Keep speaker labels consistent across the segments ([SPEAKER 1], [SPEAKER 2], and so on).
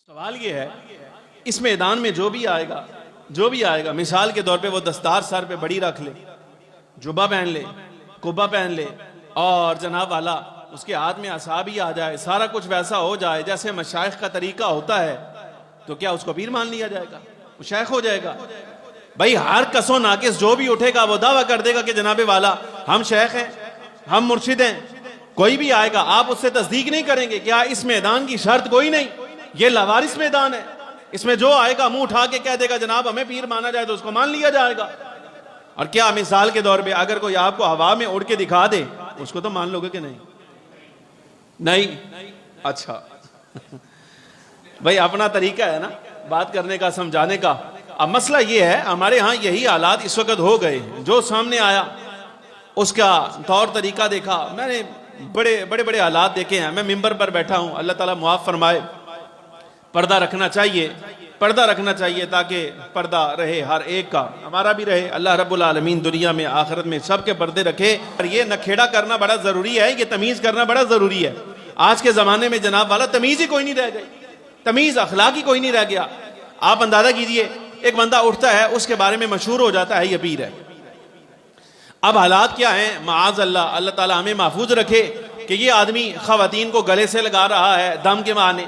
[SPEAKER 1] सवाल ये है, इस मैदान में जो भी आएगा मिसाल के तौर पे वो दस्तार सर पे बड़ी रख ले, जुबा पहन ले, कुब्बा पहन ले और जनाब वाला उसके हाथ में असा भी आ जाए, सारा कुछ वैसा हो जाए जैसे मशाइख का तरीका होता है, तो क्या उसको पीर मान लिया जाएगा? वो शेख हो जाएगा? भाई हर कसो नाकिस जो भी उठेगा वो दावा कर देगा कि जनाबे वाला हम शेख हैं, हम मुर्शिद हैं। कोई भी आएगा आप उससे तस्दीक नहीं करेंगे? क्या इस मैदान की शर्त कोई नहीं? ये लावारिस मैदान है, इसमें जो आएगा मुंह उठा के कह देगा जनाब हमें पीर माना जाए तो उसको मान लिया जाएगा। और क्या मिसाल के तौर पे अगर कोई आपको हवा में उड़ के दिखा दे उसको तो मान लोगे कि नहीं? नहीं? अच्छा भाई अपना तरीका है ना बात करने का, समझाने का। अब मसला ये है, हमारे यहाँ यही हालात इस वक्त हो गए। जो सामने आया उसका तौर तरीका देखा, मैंने बड़े बड़े बड़े हालात देखे हैं। मैं मिंबर पर बैठा हूँ, अल्लाह ताला मुआफ फरमाए। पर्दा रखना चाहिए ताकि पर्दा रहे हर एक का, हमारा भी रहे। अल्लाह रब्बुल आलमीन दुनिया में आखिरत में सबके पर्दे रखे। और ये नखेड़ा करना बड़ा ज़रूरी है, ये तमीज़ करना बड़ा ज़रूरी है। आज के ज़माने में जनाब वाला तमीज़ ही कोई नहीं रह गई, तमीज़ अखलाक ही कोई नहीं रह गया। आप अंदाज़ा कीजिए, एक बंदा उठता है उसके बारे में मशहूर हो जाता है ये पीर है। अब हालात क्या हैं? माअज़ अल्लाह, अल्लाह ताला हमें महफूज रखे कि ये आदमी ख़वातीन को गले से लगा रहा है दम के माने,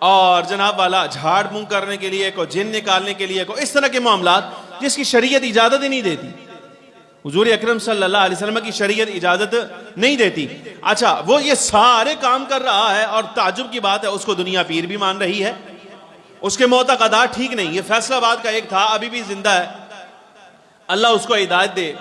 [SPEAKER 1] और जनाब वाला झाड़ मुंह करने के लिए को, जिन निकालने के लिए को, इस तरह के मामलात जिसकी शरीयत इजाजत ही नहीं देती। हुजूर अकरम सल्लल्लाहु अलैहि वसल्लम की शरीयत इजाजत नहीं देती। अच्छा, वो ये सारे काम कर रहा है और ताजुब की बात है उसको दुनिया पीर भी मान रही है। उसके मोतक़दात ठीक नहीं। ये फैसलाबाद का एक था, अभी भी जिंदा है, अल्लाह उसको हिदायत दे।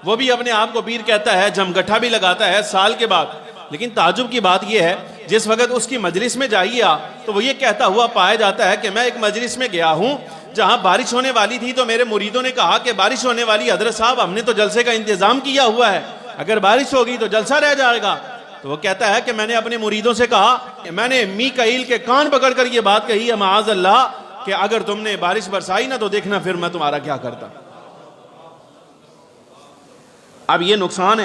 [SPEAKER 1] वो भी अपने आप को पीर कहता है, जमगट्ठा भी लगाता है साल के बाद। लेकिन ताजुब की बात यह है, जिस वक्त उसकी मजलिस में जाइए तो वो ये कहता हुआ पाया जाता है कि मैं एक मजलिस में गया हूं जहां बारिश होने वाली थी, तो मेरे मुरीदों ने कहा कि बारिश होने वाली हजरत साहब, हमने तो जलसे का इंतजाम किया हुआ है, अगर बारिश होगी तो जलसा रह जाएगा। तो वो कहता है कि मैंने अपने मुरीदों से कहा, मैंने मीकाईल के कान पकड़कर ये बात कही है माअज़ अल्लाह कि अगर तुमने बारिश बरसाई ना तो देखना फिर मैं तुम्हारा क्या करता। अब ये नुकसान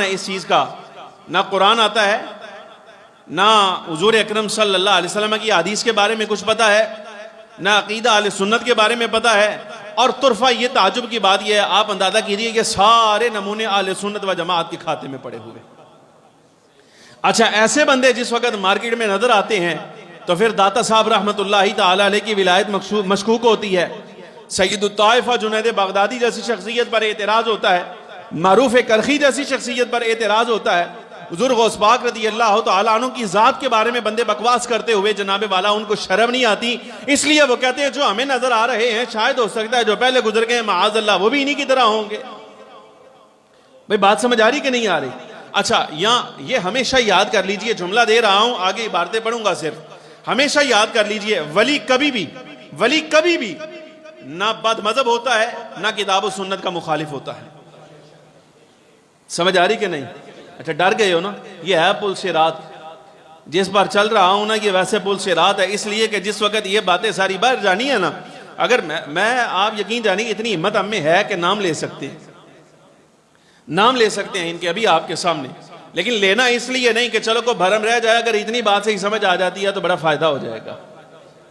[SPEAKER 1] है इस चीज का। ना कुरान आता है, ना हुजूर अकरम सल्लल्लाहु अलैहि वसल्लम की हदीस के बारे में कुछ पता है, ना अकीदा अहले सुन्नत के बारे में पता है। और तुरफा ये ताजुब की बात यह है, आप अंदाजा कीजिए कि सारे नमूने अहले सुन्नत व जमात के खाते में पड़े हुए। अच्छा, ऐसे बंदे जिस वक्त मार्केट में नजर आते हैं तो फिर दाता साहब रहमतुल्लाहि ताला अलैह की विलायत मशकूक होती है, सैयदुत ताइफा जुनैद बगदादी जैसी शख्सियत पर एतराज होता है, मारूफ करखी जैसी शख्सियत पर एतराज होता है। हुजूर गौस पाक रज़ी अल्लाह तआला अन्हु की जात के बारे में बंदे बकवास करते हुए जनाबे वाला उनको शर्म नहीं आती, इसलिए वो कहते हैं जो हमें नजर आ रहे हैं शायद हो सकता है जो पहले गुजर गए माअज़ अल्लाह वो भी इन्हीं की तरह होंगे। भाई बात समझ आ रही कि नहीं आ रही? अच्छा, यहाँ ये हमेशा याद कर लीजिए, जुमला दे रहा हूं, आगे इबारतें पढ़ूंगा, सिर्फ हमेशा याद कर लीजिए, वली कभी भी ना बद मजहब होता है ना किताब और सुन्नत का मुखालिफ होता है। समझ आ रही कि नहीं? अच्छा, डर गए हो ना? ये है पुल सिरात, जिस पर चल रहा हूं ना, ये वैसे पुल सिरात है, इसलिए कि जिस वक्त ये बातें सारी बाहर जानी है ना, अगर मैं आप यकीन जानिए इतनी हिम्मत हम में है कि नाम ले सकते हैं इनके अभी आपके सामने। लेकिन लेना इसलिए नहीं कि चलो को भरम रह जाए, अगर इतनी बात से ही समझ आ जाती है तो बड़ा फायदा हो जाएगा।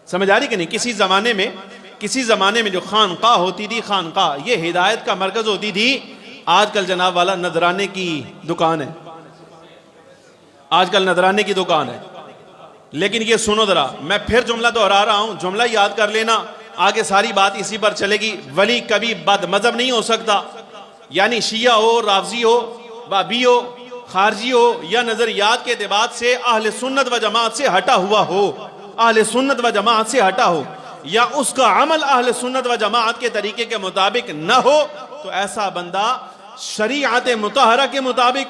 [SPEAKER 1] समझ आ रही कि नहीं? किसी जमाने में जो खानका होती थी, खानका ये हिदायत का मरकज होती थी। आजकल जनाब वाला नजराने की दुकान है, लेकिन ये सुनो जरा, मैं फिर जुमला दोहरा रहा हूं, जुमला याद कर लेना, आगे सारी बात इसी पर चलेगी। वली कभी बद मजहब नहीं हो सकता, यानी शिया हो, राफजी हो, वाबी हो, खारजी हो, या नजरियात के एतबार से अहले सुन्नत व जमात से हटा हुआ हो, या उसका अमल अहले सुन्नत व जमात के तरीके के मुताबिक न हो, तो ऐसा बंदा शरीअत मुतहरा के मुताबिक,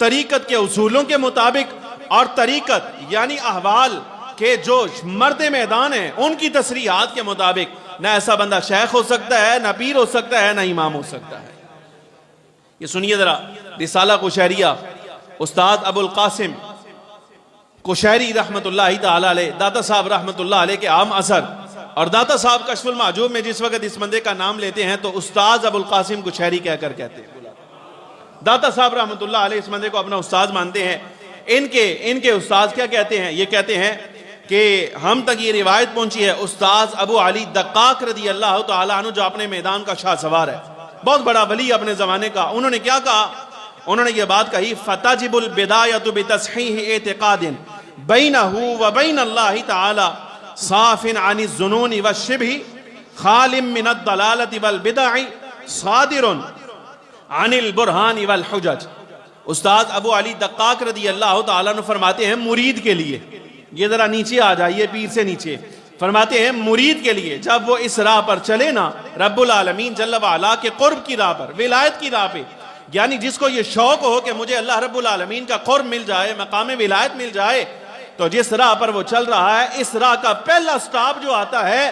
[SPEAKER 1] तरीकत के उसूलों के मुताबिक, और तरीकत यानी अहवाल के जो मर्द मैदान है उनकी तसरीहात के मुताबिक, न ऐसा बंदा शेख हो सकता है, न पीर हो सकता है, न इमाम हो सकता है। ये सुनिए जरा, रिसाला कुशैरिया, उस्ताद अबुल कासिम कुशैरी रहमतुल्लाहि ताला अलैह, दाता साहब रहमतुल्लाह अलैह के आम असर, और दाता साहब कश्फुल माजूब में जिस वक्त इस बंदे का नाम लेते हैं तो उस्ताद अबुल कासिम कुशैरी कहकर कहते हैं। दाता साहब रहमतुल्लाह अलैह इस बंदे को अपना उस्ताद मानते हैं। इनके उस्ताद क्या कहते हैं? ये कहते हैं कि हम तक ये रिवायत पहुंची है उस्ताद अबू अली दक्काक रदी अल्लाह तआला अन्हु, जो अपने मैदान का शाह सवार है, बहुत बड़ा वली अपने ज़माने का, उन्होंने क्या कहा? उन्होंने ये बात कही, फताजिबुल बिदायतु बितस्हीह इतिकादिन बैनहु व बैन अल्लाह तआला साफिन अनि ज़ुनूनि व शिबहि खालिम मिनद दलालति वल बिदअ सादिरुन अनिल बुरहान वल हुजज। उस्ताद अबू अली दक्काक रदी अल्लाह तआला अन्हु फरमाते हैं मुरीद के लिए, ये जरा नीचे आ जाइए, पीर से नीचे, फरमाते हैं मुरीद के लिए जब वो इस राह पर चले ना, रब्बुल आलमीन जल्ल व अला के कुर्ब की राह पर, विलायत की राह पे, यानी जिसको ये शौक हो कि मुझे अल्लाह रब्बुल आलमीन का कुर्ब मिल जाए, मकाम विलायत मिल जाए, तो जिस राह पर वो चल रहा है, इस राह का पहला स्टॉप जो आता है,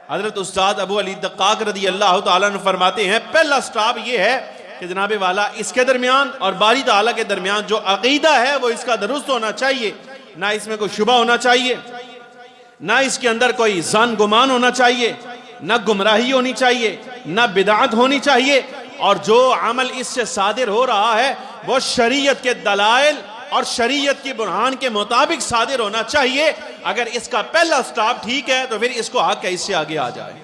[SPEAKER 1] हजरत उस्ताद अबू अली दक्काक रदी अल्लाह तआला अन्हु फरमाते हैं पहला स्टॉप ये है कि जनाबे वाला इसके दरमियान और बारी ताला के दरमियान जो अकीदा है वो इसका दुरुस्त होना चाहिए, ना इसमें कोई शुबा होना चाहिए, ना इसके अंदर कोई जान गुमान होना चाहिए, ना गुमराही होनी चाहिए, ना बिदात होनी चाहिए, और जो अमल इससे सादिर हो रहा है वो शरीयत के दलाइल और शरीयत की बुरहान के मुताबिक सादिर होना चाहिए। अगर इसका पहला स्टॉप ठीक है तो फिर इसको हक है इससे आगे आ जाए,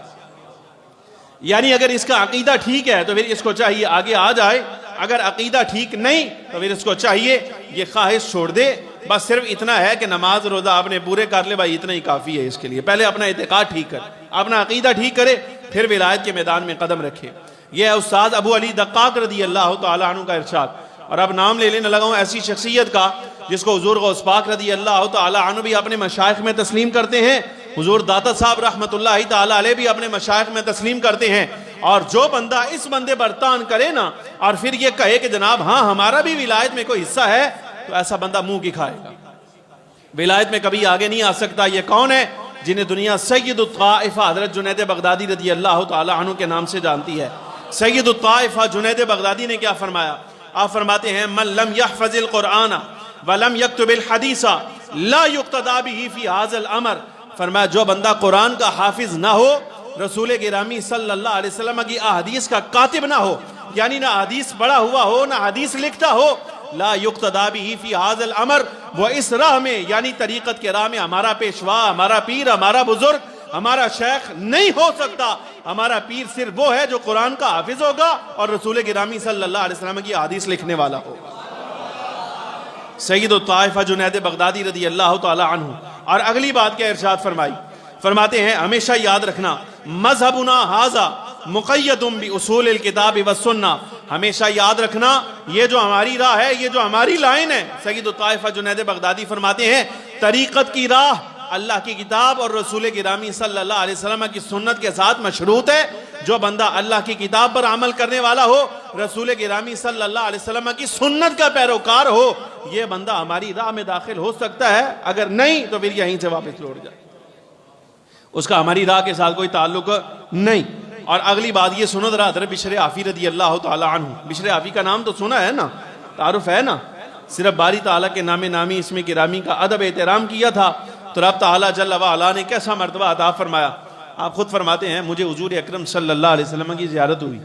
[SPEAKER 1] यानी अगर इसका अकीदा ठीक है तो फिर इसको चाहिए आगे आ जाए, अगर अकीदा ठीक नहीं तो फिर इसको चाहिए ये ख्वाहिश छोड़ दे, बस सिर्फ इतना है कि नमाज रोजा आपने पूरे कर ले, भाई इतना ही काफ़ी है इसके लिए। पहले अपना इत्तेकाद ठीक कर, अपना अकीदा ठीक करे, फिर विलायत के मैदान में कदम रखे। यह है उस्ताद अबू अली दक्काक रदी अल्लाह तआला अन्हु का इरशाद। और अब नाम ले लेने लगा हूँ ऐसी शख्सियत का जिसको हुजूर गौस पाक रदी अल्लाह तआला अन्हु भी अपने मशाइख में तस्लीम करते हैं, हुजूर दाता साहब रहमतुल्लाहि तआला अलैह भी अपने मशाइख में तस्लीम करते हैं। और जो बंदा इस बंदे पर तान करे ना और फिर ये कहे कि जनाब हाँ हमारा भी विलायत में कोई हिस्सा है, तो ऐसा बंदा मुंह की खाएगा, विलायत में कभी आगे नहीं आ सकता। ये कौन है? जिन्हें दुनिया सय्यदुत ताइफा हजरत जुनैद बगदादी रदी अल्लाह तआला अन्हु के नाम से जानती है। सय्यदुत ताइफा जुनैद बगदादी ने क्या फरमाया? आप फरमाते हैं मन लम यहफज़िल कुरआन व लम यक्तुबिल हदीसा ला युक्तदा बिही फी हाज़ल अमर। फरमाया जो बंदा कुरान का हाफिज ना हो, रसूल गिरामी सल्लल्लाहु अलैहि वसल्लम की अहदीस का कातिब ना हो, यानी ना हदीस पढ़ा हुआ हो ना हदीस लिखता हो, ला युक्तदा बिही फी हाज़ल अमर, वो इस राह में यानी तरीक़त के राह में हमारा पेशवा, हमारा पीर, हमारा बुजुर्ग, हमारा शेख नहीं हो सकता। हमारा पीर सिर्फ वो है जो कुरान का हाफिज होगा और रसूल गिरामी सल्लल्लाहु अलैहि वसल्लम की हदीस लिखने वाला होगा। सय्यदुत ताइफा जुनैद बगदादी रदी अल्लाह तआला अन्हु। और अगली बात क्या इरशाद फरमाई? फरमाते हैं हमेशा याद रखना मजहबुना हाजा मुक़य्यदुम बि उसूलिल किताब व सुन्ना। हमेशा याद रखना ये जो हमारी राह है, ये जो हमारी लाइन है, सय्यदुत ताइफा जुनैद बगदादी फरमाते हैं तरीक़त की राह अल्लाह की किताब और रसूल गिरामी सल्लल्लाहु अलैहि वसल्लम की सुन्नत के साथ मशरूत है। जो बंदा अल्लाह की किताब पर अमल करने वाला हो, रसूल गिरामी सल्लल्लाहु अलैहि वसल्लम की सुन्नत का पैरोकार हो, ये बंदा हमारी राह में दाखिल हो सकता है, अगर नहीं तो फिर यहीं से वापस लौट जाए, उसका हमारी राह के साथ कोई ताल्लुक नहीं। और अगली बात ये सुनो जरा, हज़रत बिशर आफ़ी रदी अल्लाह तआला अन्हु। बिशर आफ़ी का नाम तो सुना है ना, तारुफ है ना, सिर्फ बारी ताला के नामे नामी इसमें गिरामी का अदब एहतराम किया था, तो रब ताला जल्ल व अला ने कैसा मर्तबा अता फरमाया। आप खुद फरमाते हैं मुझे हुजूर अकरम सल्लल्लाहु अलैहि वसल्लम की ज़ियारत हुई।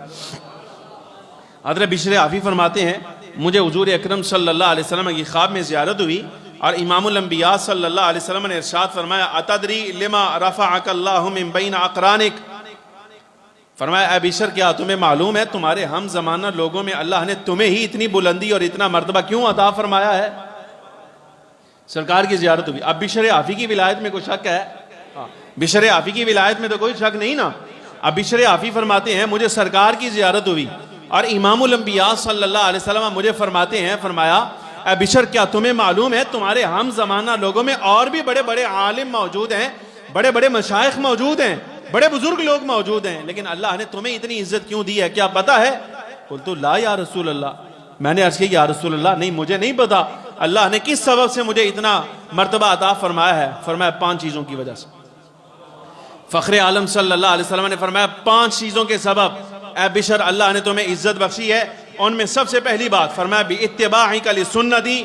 [SPEAKER 1] हज़रत बिशर आफ़ी फरमाते हैं मुझे हुजूर अकरम सल्लल्लाहु अलैहि वसल्लम की ख्वाब में ज़ियारत हुई और इमामुल अंबिया सल्लल्लाहु अलैहि वसल्लम ने इरशाद फरमाया अतदरी लिमा रफ़अकल्लाहु मिन बैन अक़रानिक। फरमाया ए बिशर क्या तुम्हें मालूम है तुम्हारे हम ज़माना लोगों में अल्लाह ने तुम्हें ही इतनी बुलंदी और इतना मर्तबा क्यों अता फरमाया है? सरकार की ज़ियारत हुई। अब बिशर आफ़ी की विलायत में कोई शक है? बिशर आफ़ी की विलायत में तो कोई शक नहीं ना। अब बिशर आफ़ी फरमाते हैं मुझे सरकार की ज़ियारत हुई और इमामुल अंबिया सल्लल्लाहु अलैहि वसल्लम मुझे फरमाते हैं, फरमाया ए बिशर क्या तुम्हें मालूम है तुम्हारे हम ज़माना लोगों में और भी बड़े बड़े आलिम मौजूद हैं, बड़े बड़े मशाइख मौजूद हैं, बड़े बुजुर्ग लोग मौजूद हैं, लेकिन अल्लाह ने तुम्हें इतनी इज्जत क्यों दी है, क्या पता है? कुल्तु ला या रसूल अल्लाह। मैंने अर्ज़ किया या रसूल अल्लाह नहीं मुझे नहीं पता, अल्लाह ने किस सबब से मुझे इतना मर्तबा अता फरमाया है? फरमाया 5 चीज़ों की वजह से। फ़ख्र आलम सल्लल्लाहु अलैहि वसल्लम ने फरमाया 5 चीज़ों के सबब ए बिशर अल्लाह ने तुम्हें इज्जत बख्शी है। उनमें सबसे पहली बात फरमाया बि इत्तिबाइका लिसुन्नती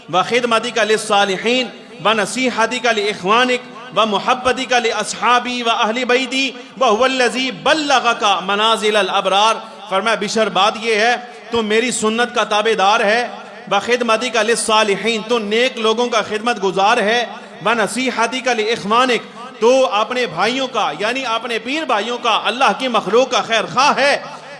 [SPEAKER 1] व खिदमतिका लिस्सालिहीन व नसीहतिका लिइख्वानिक व मुहब्बतिका लिअस्हाबी व अहली बैती व हुवल्लज़ी बल्लगका मनाज़िलल अबरार। फरमाया बिशर बात यह है तुम मेरी सुन्नत का ताबेदार है, व खिदमतिका लिस्सालिहीन तुम नेक लोगों का खिदमत गुजार है, व नसीहती का इख्वानिक, तो अपने भाइयों का यानी अपने पीर भाइयों का, अल्लाह की मखलूक का खैर खा है।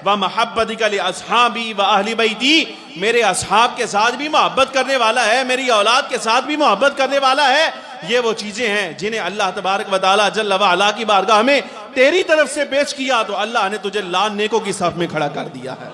[SPEAKER 1] व महब्बती का असहाबी व अहली बैती, मेरे असहाब के साथ भी मोहब्बत करने वाला है, मेरी औलाद के साथ भी मोहब्बत करने वाला है। ये वो चीजें हैं जिन्हें अल्लाह तबारक व तआला जल्ल व अला की बारगाह में तेरी तरफ से पेश किया तो अल्लाह ने तुझे लान नेकों की साफ में खड़ा कर दिया है।